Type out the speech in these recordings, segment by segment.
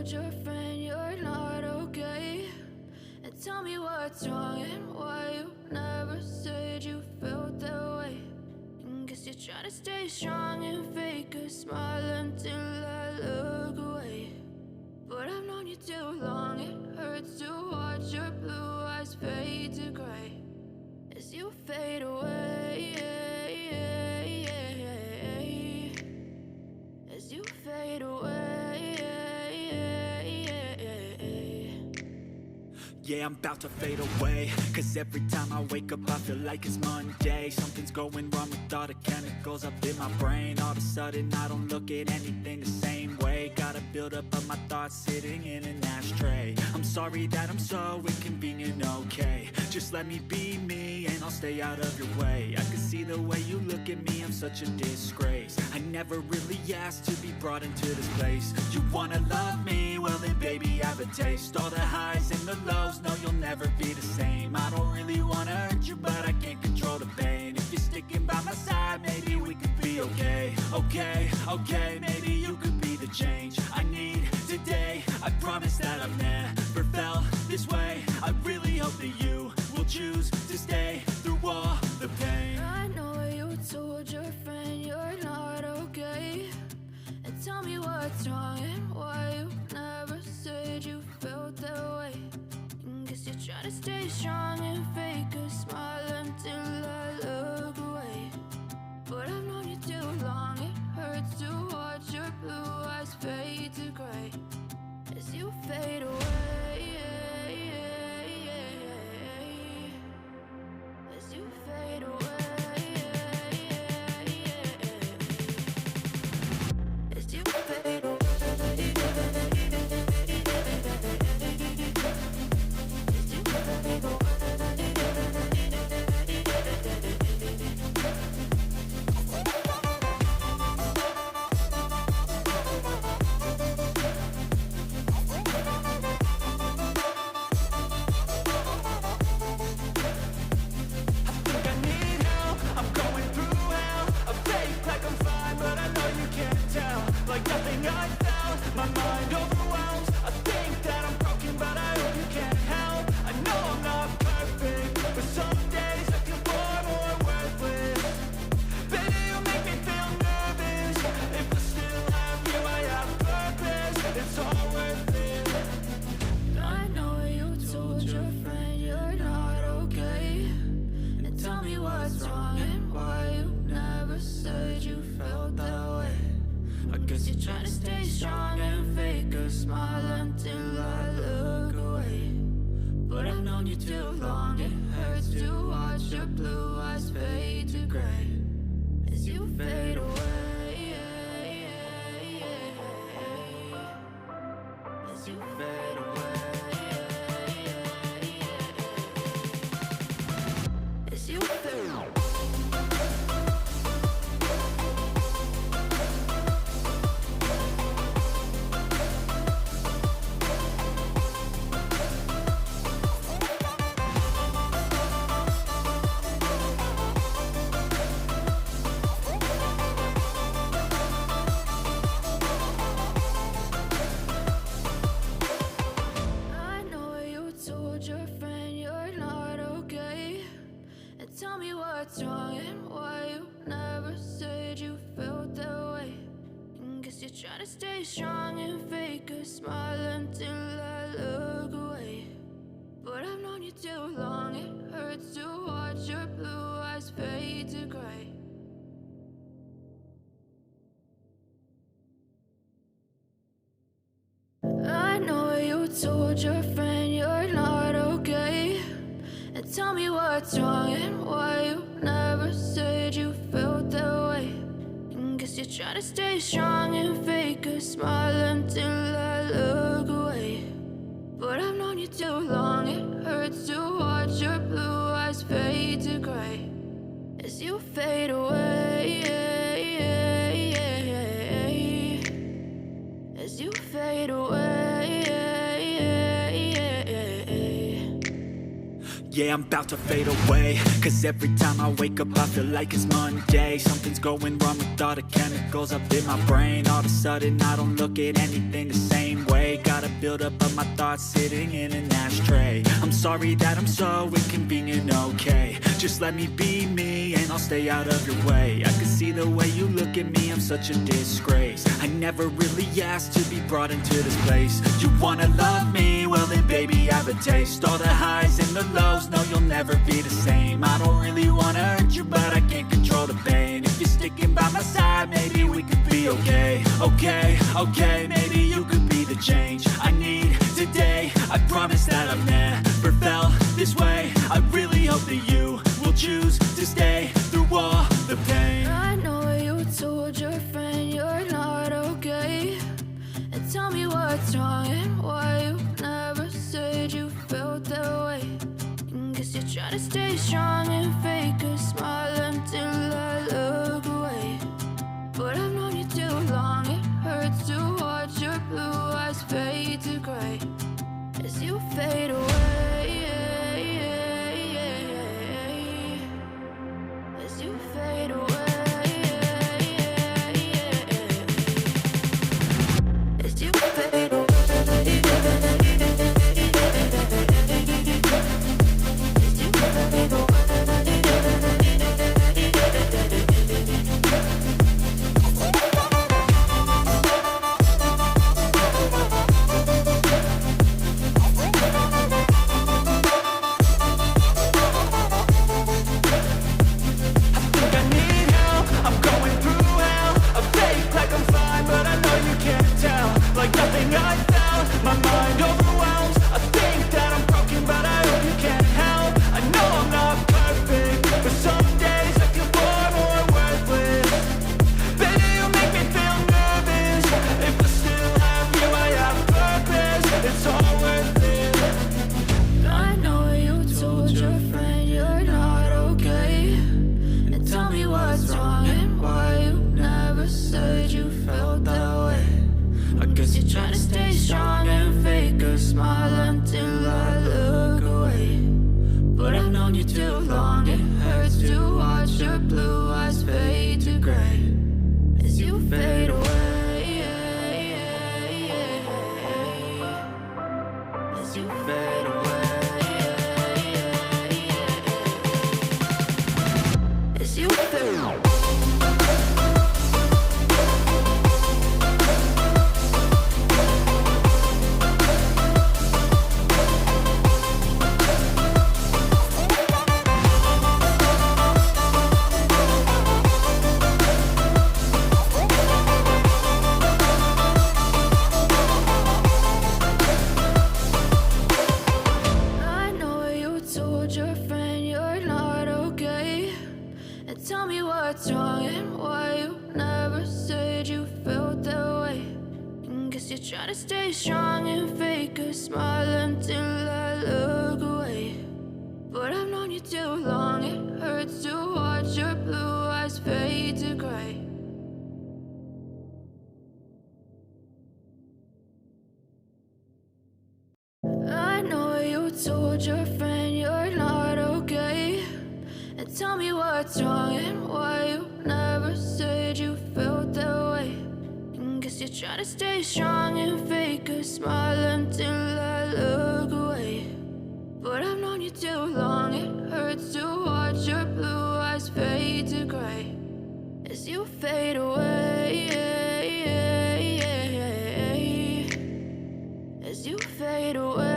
told your friend you're not okay? And tell me what's wrong and why you never said you felt that way. And guess you're trying to stay strong and fake a smile until I look away. But I've known you too long, it hurts to watch your blue eyes fade to gray as you fade away, as you fade away. Yeah, I'm about to fade away, cause every time I wake up I feel like it's Monday. Something's going wrong with all the chemicals up in my brain. All of a sudden I don't look at anything the same way. Got a buildup of my thoughts sitting in an ashtray. I'm sorry that I'm so inconvenient, okay? Just let me be me and I'll stay out of your way. I can see the way you look at me, I'm such a disgrace. I never really asked to be brought into this place. You wanna love me? Well then baby, have a taste. All the highs and the lows, no, you'll never be the same. I don't really wanna hurt you, but I can't control the pain. If you're sticking by my side, maybe we could be okay. Okay, maybe you could be the change I need today. I promise that I've never felt this way. I really hope that you will choose to stay through all the pain. I know you told your friend you're not okay. And tell me what's wrong and why you never said you felt that way. And guess you're trying to stay strong and fake a smile until I look away. But I've known you too long, it hurts to watch your blue eyes fade to gray as you fade away, as you fade away, as you fade away. I know you told your friend you're not okay. And tell me what's wrong and why you never said you felt that way. And guess you're trying to stay strong and fake a smile until I look away. But I've known you too long, it hurts to watch your blue eyes fade to gray as you fade away, as you fade away. Yeah, I'm about to fade away, cause every time I wake up I feel like it's Monday. Something's going wrong with all the chemicals up in my brain. All of a sudden I don't look at anything the same way. Got a build up of my thoughts sitting in an ashtray. I'm sorry that I'm so inconvenient, okay. Just let me be me and I'll stay out of your way. I can see the way you look at me, I'm such a disgrace. I never really asked to be brought into this place. You wanna love me? Well then baby, have a taste. All the highs and the lows, no you'll never be the same. I don't really wanna hurt you, but I can't control the pain. If you're sticking by my side, maybe we could be okay. Okay, maybe you could be the change I need today. I promise that I've never felt this way. I really hope that you will choose to stay through all the pain. I know you told your friend you're not okay, and tell me what's wrong and why you never said you felt that way. Guess you're trying to stay strong and fake a smile until I look away. But I've known you too long, it hurts to watch your blue eyes fade to gray as you fade away. As you fade away. As you fade away. Try to stay strong and fake a smile until I look away. But I've known you too long, it hurts to watch your blue eyes fade to gray. I know you told your friend you're not okay, and tell me what's wrong and why you never said you felt that way. Guess you're trying to stay strong and fake a smile until I look away. But I've known you too long, it hurts to watch your blue eyes fade to gray as you fade away. As you fade away.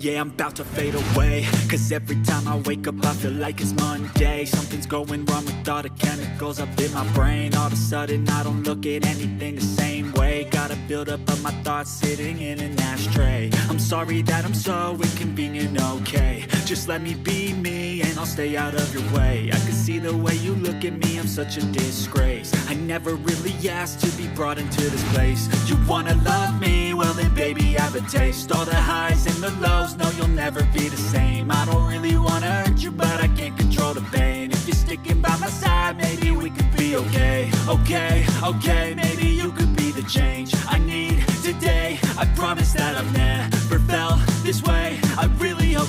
Yeah, I'm about to fade away, cause every time I wake up I feel like it's Monday. Something's going wrong with all the chemicals up in my brain. All of a sudden I don't look at anything the same way. Got a build up of my thoughts sitting in an ashtray. I'm sorry that I'm so inconvenient, okay. Just let me be me and I'll stay out of your way. I can see the way you look at me, I'm such a disgrace. I never really asked to be brought into this place. You wanna love me? Well then baby, have a taste. All the highs and the lows, no you'll never be the same. I don't really wanna hurt you, but I can't control the pain. If you're sticking by my side, maybe we could be okay. Okay, maybe you could be the change I need today. I promise that I've never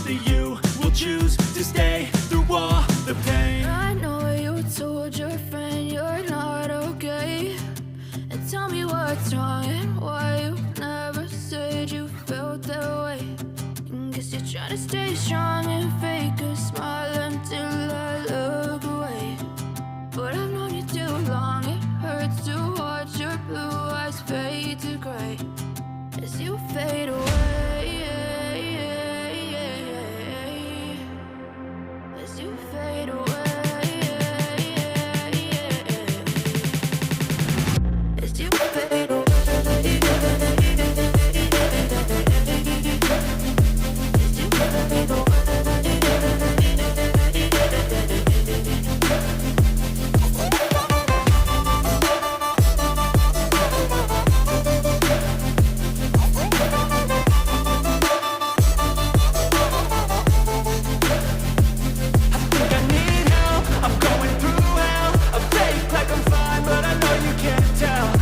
that you will choose to stay through all the pain. I know you told your friend you're not okay, and tell me what's wrong and why you never said you felt that way. And guess you're trying to stay strong and fake a smile until I look away. But I've known you too long, it hurts to watch your blue eyes fade to gray as you fade away, as you fade away, as you fade away, as you fade away.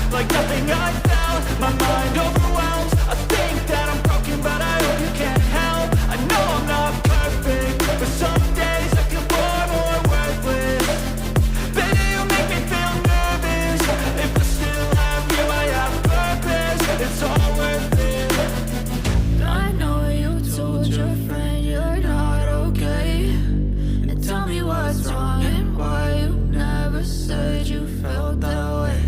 Like nothing I felt, my mind overwhelms. I think that I'm broken, but I hope you can't help. I know I'm not perfect, but some days I feel far more worthless. Baby, you make me feel nervous. If I still have you, I have purpose. It's all worth it. I know you told your friend you're not okay, and tell me what's wrong and why you never said you felt that way.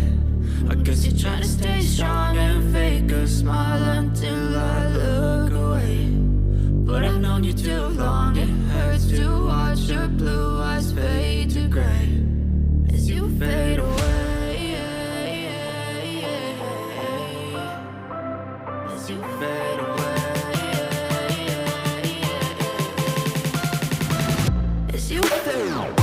I guess you're trying to stay strong and fake a smile until I look away. But I've known you too long, it hurts to watch your blue eyes fade to gray as you fade away, as you fade away, as you fade away.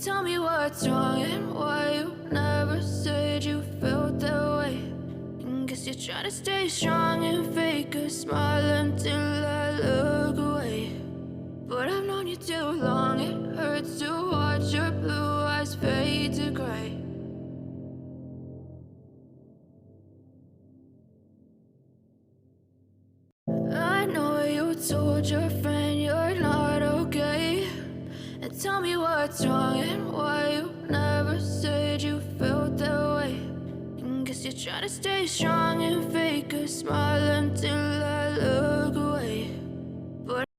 Tell me what's wrong and why you never said you felt that way. And guess you're trying to stay strong and fake a smile until I look away. But I've known you too long, it hurts to watch your blue eyes fade to gray. I know you told your friend you're not okay, and tell me what's wrong and why you never said you felt that way. And guess you're trying to stay strong and fake a